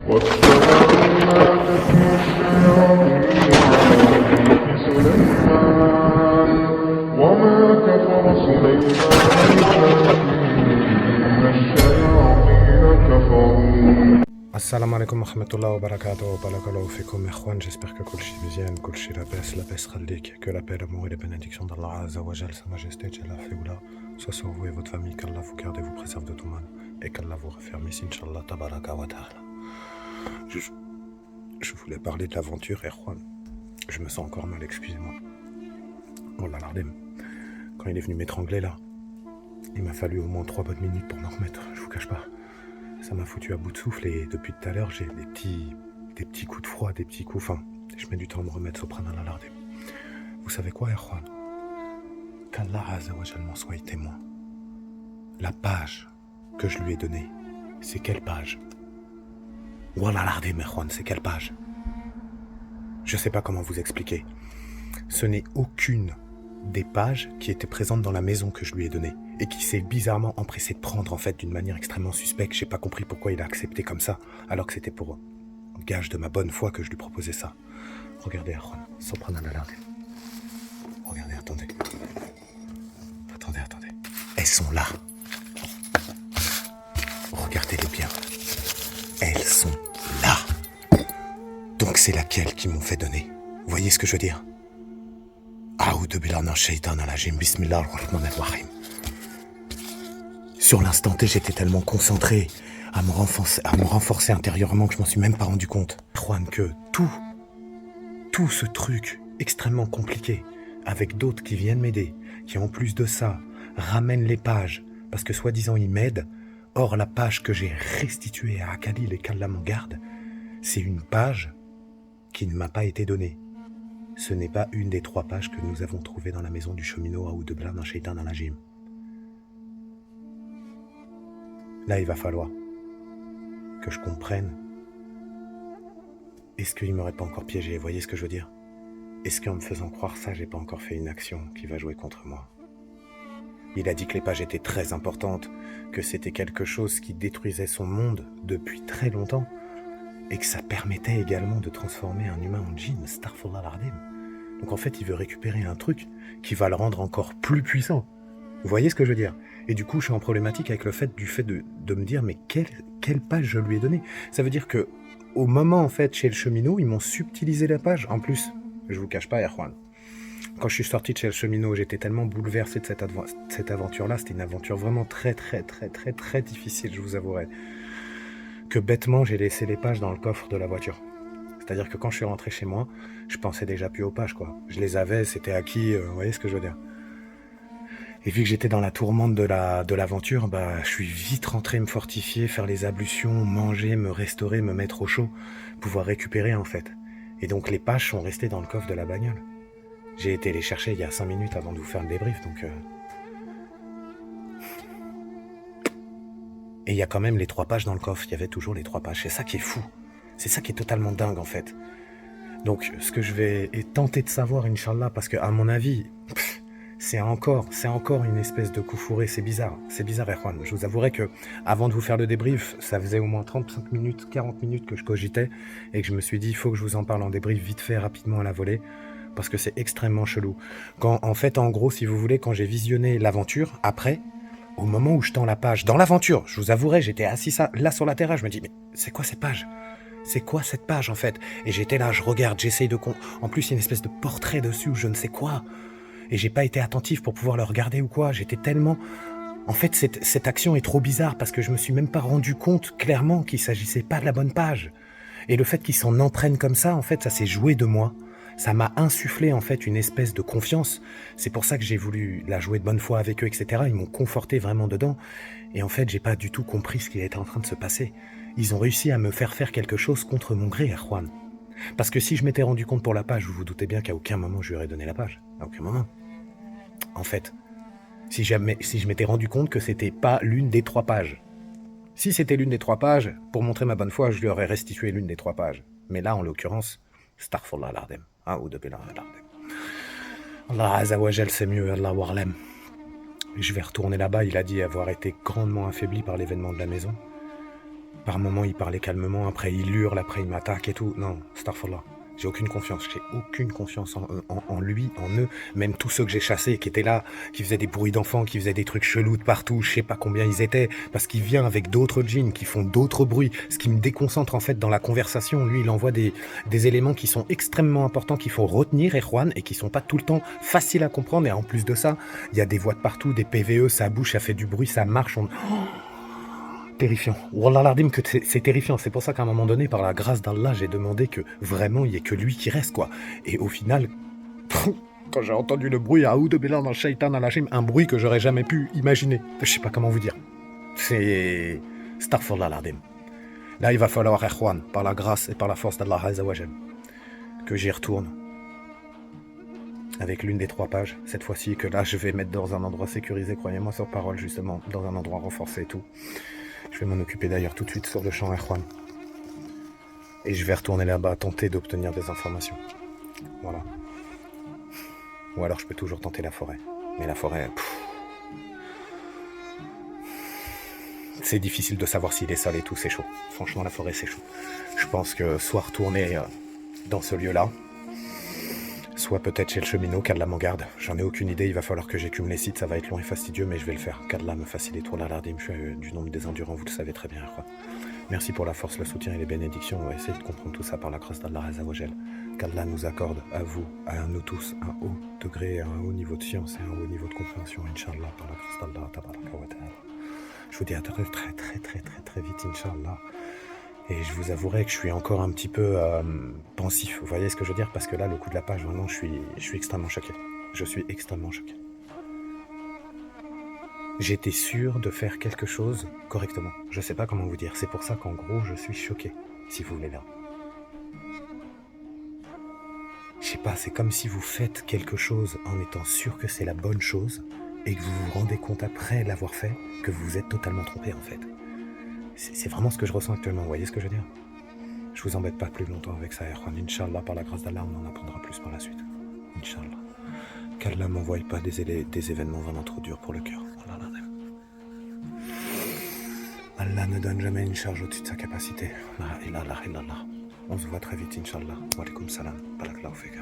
واتبعوا ما تتلو الشياطين على ملك سليمان وما كفر سليمان ولكن الشياطين كفروا. Assalamu alaikum wa rahmatullahi wa barakatuh, barakallahu fikum ikhwan, j'espère que kulchi bien, kulchi la baisse khalik, que la paix, l'amour et les bénédictions d'Allah Azza wa Jal, sa majesté, Jalla Féoula, soit sur vous et votre famille, qu'Allah vous garde et vous préserve de tout mal, et qu'Allah vous refermisse, Inch'Allah, tabaraka wa ta'ala. Je voulais parler de l'aventure, ikhwan. Je me sens encore mal, excusez-moi. Oh là là, quand il est venu m'étrangler là, il m'a fallu au moins 3 bonnes minutes pour m'en remettre, je vous cache pas. Ça m'a foutu à bout de souffle et depuis tout à l'heure j'ai des petits coups de froid, des petits coups, enfin, je mets du temps à me remettre subhanallah l'ardem. Vous savez quoi, Erwan? Qu'Allah Azza wa Jal m'en soit témoin. La page que je lui ai donnée, c'est quelle page? Wallah l'ardem, Erwan, c'est quelle page? Je sais pas comment vous expliquer. Ce n'est aucune des pages qui étaient présentes dans la maison que je lui ai donnée et qui s'est bizarrement empressé de prendre en fait d'une manière extrêmement suspecte. J'ai pas compris pourquoi il a accepté comme ça alors que c'était pour gage de ma bonne foi que je lui proposais ça. Regardez, Erwan, subhanallah. Regardez, attendez. Elles sont là. Regardez-les bien. Elles sont là. Donc c'est laquelle qu'ils m'ont fait donner. Vous voyez ce que je veux dire? Sur l'instant T, j'étais tellement concentré à me renforcer intérieurement que je m'en suis même pas rendu compte. Juan, que tout ce truc extrêmement compliqué, avec d'autres qui viennent m'aider, qui en plus de ça, ramènent les pages, parce que soi-disant ils m'aident, or la page que j'ai restituée à Akhalil et qu'Allah m'en garde, c'est une page qui ne m'a pas été donnée. Ce n'est pas une des 3 pages que nous avons trouvées dans la maison du cheminot à Oudebla d'un shaitan dans la gym. Là, il va falloir que je comprenne. Est-ce qu'il ne m'aurait pas encore piégé? Vous voyez ce que je veux dire? Est-ce qu'en me faisant croire ça, j'ai pas encore fait une action qui va jouer contre moi? Il a dit que les pages étaient très importantes, que c'était quelque chose qui détruisait son monde depuis très longtemps, et que ça permettait également de transformer un humain en djinn, Astaghfirullah al-Azim. Donc en fait, il veut récupérer un truc qui va le rendre encore plus puissant. Vous voyez ce que je veux dire? Et du coup, je suis en problématique avec le fait de me dire, mais quelle page je lui ai donnée? Ça veut dire que au moment, en fait, chez le cheminot, ils m'ont subtilisé la page. En plus, je vous cache pas, Erwan, quand je suis sorti de chez le cheminot, j'étais tellement bouleversé de cette aventure-là. C'était une aventure vraiment très difficile, je vous avouerai, que bêtement, j'ai laissé les pages dans le coffre de la voiture. C'est-à-dire que quand je suis rentré chez moi, je pensais déjà plus aux pages, quoi. Je les avais, c'était acquis, vous voyez ce que je veux dire. Et vu que j'étais dans la tourmente de l'aventure, bah, je suis vite rentré me fortifier, faire les ablutions, manger, me restaurer, me mettre au chaud, pouvoir récupérer, en fait. Et donc, les pages sont restées dans le coffre de la bagnole. J'ai été les chercher il y a 5 minutes avant de vous faire le débrief, donc... Et il y a quand même les 3 pages dans le coffre, il y avait toujours les 3 pages. C'est ça qui est fou. C'est ça qui est totalement dingue, en fait. Donc, ce que je vais tenter de savoir, Inch'Allah, parce que, à mon avis, c'est encore une espèce de coup fourré, c'est bizarre, Erwan. Je vous avouerai que, avant de vous faire le débrief, ça faisait au moins 35 minutes, 40 minutes que je cogitais, et que je me suis dit, il faut que je vous en parle en débrief vite fait, rapidement à la volée, parce que c'est extrêmement chelou. En fait, en gros, si vous voulez, quand j'ai visionné l'aventure, après, au moment où je tends la page, dans l'aventure, je vous avouerai, j'étais assis là sur la terrasse, je me dis, mais c'est quoi cette page? C'est quoi cette page, en fait? Et j'étais là, je regarde, j'essaye de... En plus, il y a une espèce de portrait dessus, ou je ne sais quoi. Et j'ai pas été attentif pour pouvoir le regarder ou quoi. J'étais tellement... En fait, cette action est trop bizarre, parce que je me suis même pas rendu compte, clairement, qu'il s'agissait pas de la bonne page. Et le fait qu'ils s'en entraînent comme ça, en fait, ça s'est joué de moi. Ça m'a insufflé, en fait, une espèce de confiance. C'est pour ça que j'ai voulu la jouer de bonne foi avec eux, etc. Ils m'ont conforté vraiment dedans. Et en fait, j'ai pas du tout compris ce qui était en train de se passer. Ils ont réussi à me faire quelque chose contre mon gré, Erwan. Parce que si je m'étais rendu compte pour la page, vous vous doutez bien qu'à aucun moment je lui aurais donné la page. À aucun moment. En fait, si je m'étais rendu compte que c'était pas l'une des 3 pages. Si c'était l'une des 3 pages, pour montrer ma bonne foi, je lui aurais restitué l'une des 3 pages. Mais là, en l'occurrence, Astaghfirullah al-Azim. Allah Azza wa Jal, c'est mieux, Allah wa'alam. Je vais retourner là-bas, il a dit avoir été grandement affaibli par l'événement de la maison. Par moments, il parlait calmement, après il hurle, après il m'attaque et tout. Non, astaghfirullah. J'ai aucune confiance en lui, en eux, même tous ceux que j'ai chassés, qui étaient là, qui faisaient des bruits d'enfants, qui faisaient des trucs chelous de partout, je sais pas combien ils étaient, parce qu'il vient avec d'autres djinns qui font d'autres bruits, ce qui me déconcentre en fait dans la conversation. Lui, il envoie des éléments qui sont extrêmement importants, qu'il faut retenir, Erwan, et qui sont pas tout le temps faciles à comprendre, et en plus de ça, il y a des voix de partout, des PVE, ça bouge, ça fait du bruit, ça marche, terrifiant. Wallah l'ardim que c'est terrifiant. C'est pour ça qu'à un moment donné, par la grâce d'Allah, j'ai demandé que vraiment il n'y ait que lui qui reste, quoi. Et au final, quand j'ai entendu le bruit, Aoud Billah dans Shaitan al-Hashim, un bruit que j'aurais jamais pu imaginer. Je sais pas comment vous dire. C'est Astaghfirullah l'ardim. Là, il va falloir, Erwan, par la grâce et par la force d'Allah Azza wa Jal, que j'y retourne avec l'une des 3 pages, cette fois-ci, que là, je vais mettre dans un endroit sécurisé, croyez-moi sur parole, justement, dans un endroit renforcé et tout. Je vais m'en occuper d'ailleurs tout de suite sur le champ, Erwan. Et je vais retourner là-bas, tenter d'obtenir des informations. Voilà. Ou alors je peux toujours tenter la forêt. Mais la forêt... c'est difficile de savoir s'il est sale et tout, c'est chaud. Franchement, la forêt, c'est chaud. Je pense que soit retourner dans ce lieu-là, soit peut-être chez le cheminot, qu'Allah m'en garde. J'en ai aucune idée, il va falloir que j'écume les sites, ça va être long et fastidieux, mais je vais le faire. Qu'Allah me facilite, wallah l'ardim, je suis du nombre des endurants, vous le savez très bien, quoi. Merci pour la force, le soutien et les bénédictions. On va essayer de comprendre tout ça par la grâce d'Allah Azza wa Jal. Qu'Allah nous accorde à vous, à nous tous, un haut degré, un haut niveau de science et un haut niveau de compréhension, Inch'Allah, par la grâce d'Allah, tabaraka wa ta'ala. Je vous dis à très vite, Inch'Allah. Et je vous avouerai que je suis encore un petit peu pensif. Vous voyez ce que je veux dire? Parce que là, le coup de la page, vraiment, je suis extrêmement choqué. Je suis extrêmement choqué. J'étais sûr de faire quelque chose correctement. Je sais pas comment vous dire. C'est pour ça qu'en gros, je suis choqué, si vous voulez là. Je sais pas, c'est comme si vous faites quelque chose en étant sûr que c'est la bonne chose et que vous vous rendez compte après l'avoir fait que vous vous êtes totalement trompé en fait. C'est vraiment ce que je ressens actuellement, vous voyez ce que je veux dire? Je vous embête pas plus longtemps avec ça, Erwan. Inch'Allah, par la grâce d'Allah, on en apprendra plus par la suite. Inch'Allah. Qu'Allah m'envoie pas des événements vraiment trop durs pour le cœur. Allah ne donne jamais une charge au-dessus de sa capacité. La ilaha illallah. On se voit très vite, Inch'Allah. Wa alaikum salam. Barakallahu fik.